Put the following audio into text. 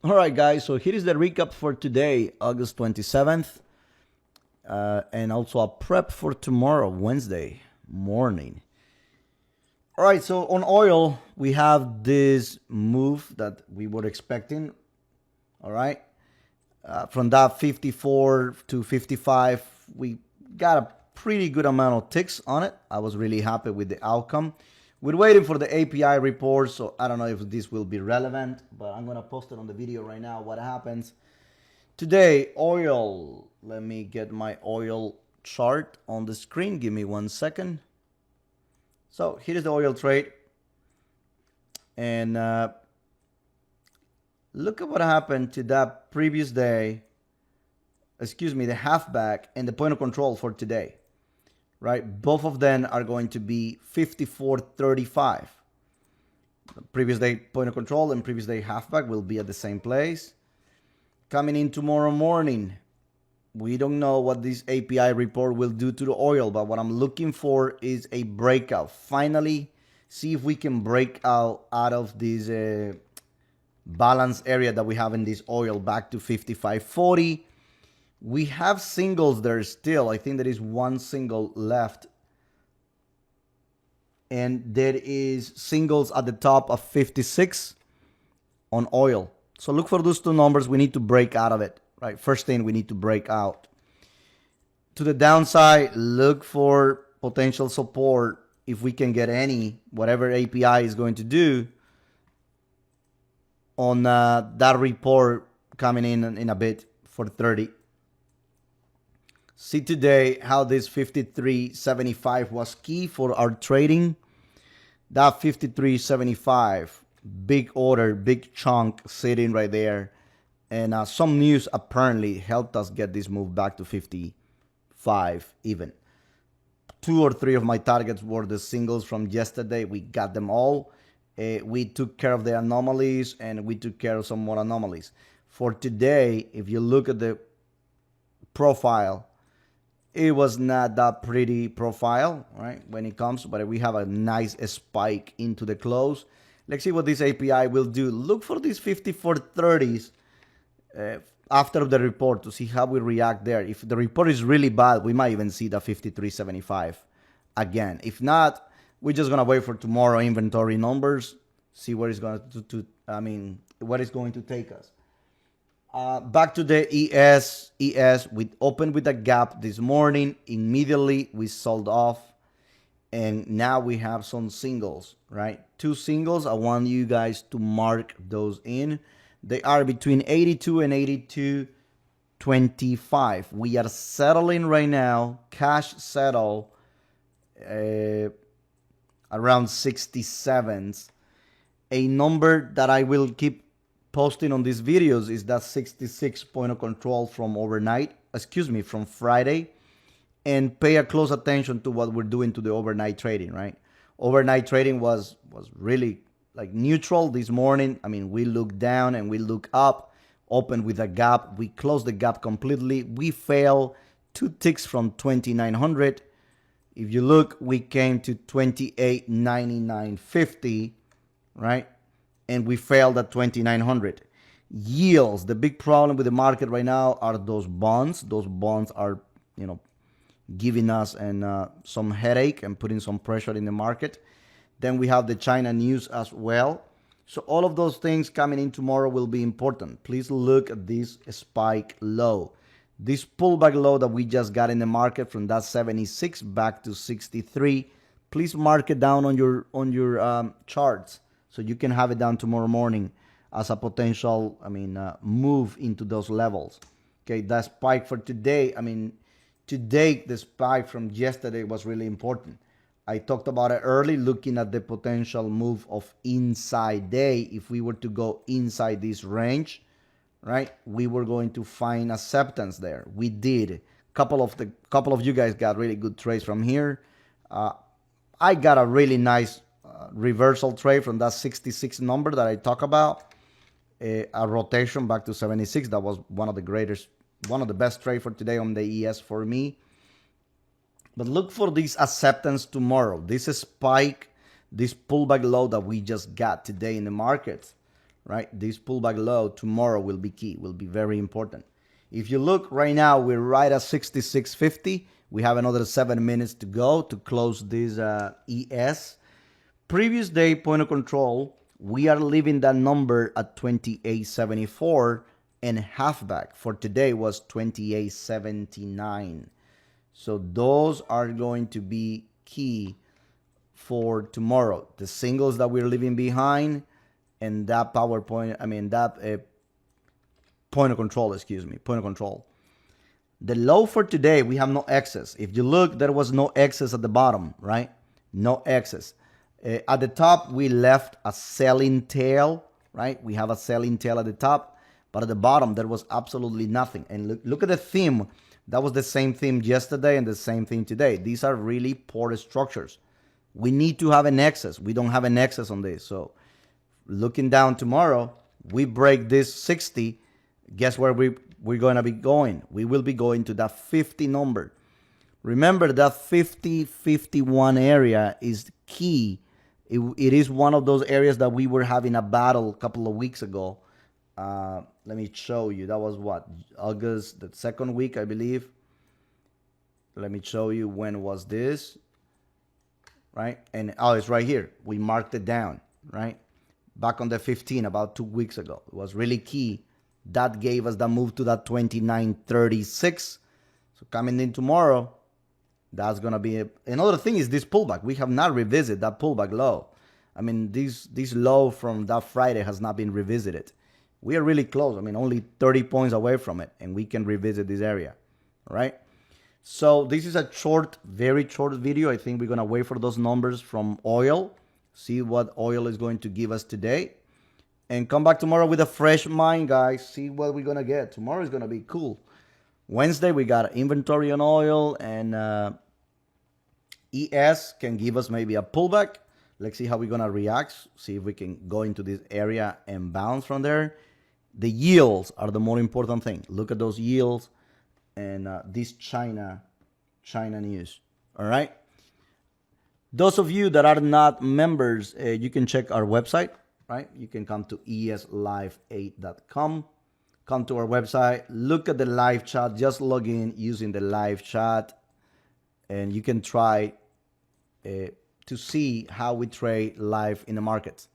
All right, guys, so here is the recap for today, August 27th, and also a prep for tomorrow, Wednesday morning. All right, so on oil, we have this move that we were expecting. All right, from that 54 to 55, we got a pretty good amount of ticks on it. I was really happy with the outcome. We're waiting for the API report, so I don't know if this will be relevant, but I'm gonna post it on the video right now what happens. Today, oil. Let me get my oil chart on the screen. Give me 1 second. So here is the oil trade. And look at what happened to that previous day. Excuse me, the halfback and the point of control for today. Right? Both of them are going to be 54.35. The previous day point of control and previous day halfback will be at the same place. Coming in tomorrow morning, we don't know what this API report will do to the oil, but what I'm looking for is a breakout. Finally, see if we can break out of this balance area that we have in this oil back to 55.40. We have singles there still. I think there is one single left. And there is singles at the top of 56 on oil. So look for those two numbers. We need to break out of it, right? First thing we need to break out. To the downside, look for potential support if we can get any, whatever API is going to do on that report coming in a bit for 30. See today how this 53.75 was key for our trading. That 53.75, big order, big chunk sitting right there. And some news apparently helped us get this move back to 55 even. 2 or 3 of my targets were the singles from yesterday. We got them all. We took care of the anomalies and we took care of some more anomalies. For today, if you look at the profile, it was not that pretty profile, right, when it comes, but we have a nice spike into the close. Let's see what this API will do. Look for these 54.30s after the report to see how we react there. If the report is really bad, we might even see the 53.75 again. If not, we're just gonna wait for tomorrow inventory numbers, see what it's going what it's going to take us. Back to the ES, we opened with a gap this morning. Immediately we sold off, and now we have some singles, right? 2 singles. I want you guys to mark those in. They are between 82 and 82.25. We are settling right now, cash settle around 67s. A number that I will keep posting on these videos is that 66 point of control from from Friday, and pay a close attention to what we're doing to the overnight trading, right? Overnight trading was really like neutral this morning. I mean, we look down and we look up, open with a gap. We closed the gap completely. We fell 2 ticks from 2900. If you look, we came to 28.9950, right? And we failed at 2900. Yields, the big problem with the market right now are those bonds. Those bonds are, giving us some headache and putting some pressure in the market. Then we have the China news as well. So all of those things coming in tomorrow will be important. Please look at this spike low. This pullback low that we just got in the market from that 76 back to 63. Please mark it down on your charts, so you can have it down tomorrow morning as a potential, move into those levels. Okay, that spike for today, today the spike from yesterday was really important. I talked about it early, looking at the potential move of inside day. If we were to go inside this range, right, we were going to find acceptance there. We did. Couple of you guys got really good trades from here. I got a really nice reversal trade from that 66 number that I talk about, a rotation back to 76. That was one of the best trade for today on the ES for me. But look for this acceptance tomorrow. This spike, this pullback low that we just got today in the markets, right? This pullback low tomorrow will be key, will be very important. If you look right now, we're right at 66.50. We have another 7 minutes to go to close this ES. Previous day point of control, we are leaving that number at 28.74, and halfback for today was 28.79. So those are going to be key for tomorrow. The singles that we're leaving behind, and that PowerPoint, that point of control, point of control. The low for today, we have no excess. If you look, there was no excess at the bottom, right? No excess. At the top, we left a selling tail, right? We have a selling tail at the top, but at the bottom, there was absolutely nothing. And look at the theme. That was the same theme yesterday and the same thing today. These are really poor structures. We need to have an excess. We don't have an excess on this. So looking down tomorrow, we break this 60. Guess where we're going to be going? We will be going to that 50 number. Remember that 50-51 area is key. It is one of those areas that we were having a battle a couple of weeks ago. Let me show you. That was what? August, the second week, I believe. Let me show you when was this. Right? And it's right here. We marked it down, right? Back on the 15, about 2 weeks ago. It was really key. That gave us the move to that 29.36. So coming in tomorrow, that's going to be another thing is this pullback. We have not revisited that pullback low. I mean, this low from that Friday has not been revisited. We are really close. I mean, only 30 points away from it, and we can revisit this area, all right? So this is a short, very short video. I think we're going to wait for those numbers from oil, see what oil is going to give us today, and come back tomorrow with a fresh mind, guys. See what we're going to get. Tomorrow is going to be cool. Wednesday, we got inventory on oil, and ES can give us maybe a pullback. Let's see how we're going to react. See if we can go into this area and bounce from there. The yields are the more important thing. Look at those yields and this China news. All right. Those of you that are not members, you can check our website, right? You can come to eslive8.com. Come to our website, look at the live chat, just log in using the live chat, and you can try to see how we trade live in the markets.